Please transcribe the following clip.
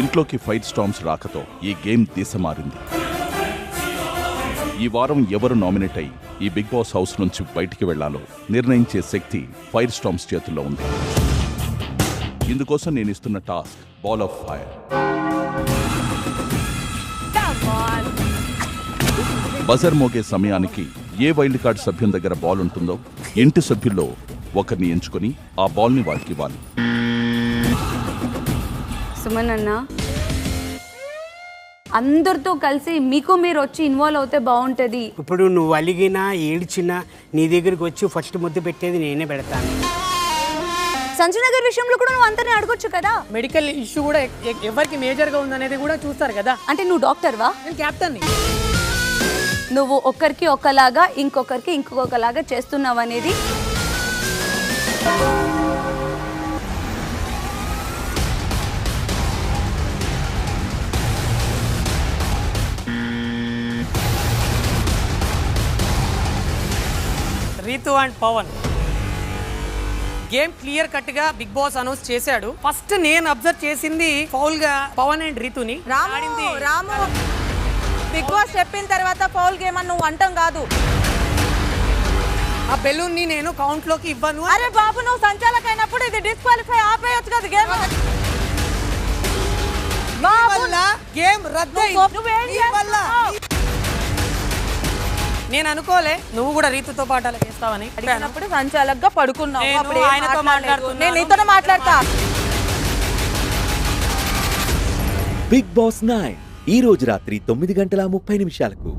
ఇంట్లోకి fire storms రాకతో ఈ గేమ్ దిశ మారింది. ఈ వారం ఎవరు నామినేట్ అయి ఈ బిగ్ బాస్ హౌస్ నుంచి బయటికి వెళ్లాలో నిర్ణయించే శక్తి ఫైర్ స్టార్మ్స్ చేతుల్లో ఉంది. ఇందుకోసం నేను ఇస్తున్న task ball of fire. Buzzer మోగే సమయానికి ఏ వైల్డ్ కార్డ్ సభ్యుని దగ్గర బాల్ ఉంటుందో ఇంటి సభ్యుల్లో ఒకరిని ఎంచుకొని ఆ బాల్ ని వారికి ఇవ్వాలి. సుమన్ అన్న, అందరితో కలిసి మీకు మీరు వచ్చి ఇన్వాల్వ్ అవుతే బాగుంటది. ఇప్పుడు నువ్వు అలిగినా ఏడ్చినా నీ దగ్గరికి వచ్చి ఫస్ట్ ముద్దు పెట్టేది నేనే పెడతాను. సంజయ్ నగర్ విషయంలో కూడా నువ్వు అంతనే అడగొచ్చు కదా. మెడికల్ ఇష్యూ కూడా ఎవరికి మేజర్ గా ఉందనేది కూడా చూస్తారు కదా. అంటే నువ్వు డాక్టర్ వా? నేను క్యాప్టెన్. నువ్వు ఒక్కరికి ఒకలాగా ఇంకొకరికి ఇంకొకలాగా చేస్తున్నావు అనేది Rithu and Pavan game clear cut గా బిగ్ బాస్ అనౌన్స్ చేశాడు. ఫస్ట్ నేను అబ్జర్వ్ చేసింది ఫౌల్ గా పవన్ అండ్ రీతుని రాము బిగ్ బాస్ చెప్పిన తర్వాత ఫౌల్ గేమ్ అని నువ్వు అంటాం కాదు. ఆ బెలూన్ ని నేను కౌంట్ లోకి ఇవ్వను. అరే బాబు, నువ్వు సంచాలక అయినప్పుడు ఇది డిస్క్వాలిఫై ఆపేయొచ్చు కదా గేమ్. గేమ్ రద్దు. నేను అనుకోలే నువ్వు కూడా రీతుతో పాటు అలా చేస్తావని. అడిగినప్పుడు సంచాలకుగా పడుకున్నావు. నేను ఆయనతో మాట్లాడుతున్నా. నేను నీతోనే మాట్లాడతా. బిగ్ బాస్ 9 ఈ రోజు రాత్రి 9:30 నిమిషాలకు.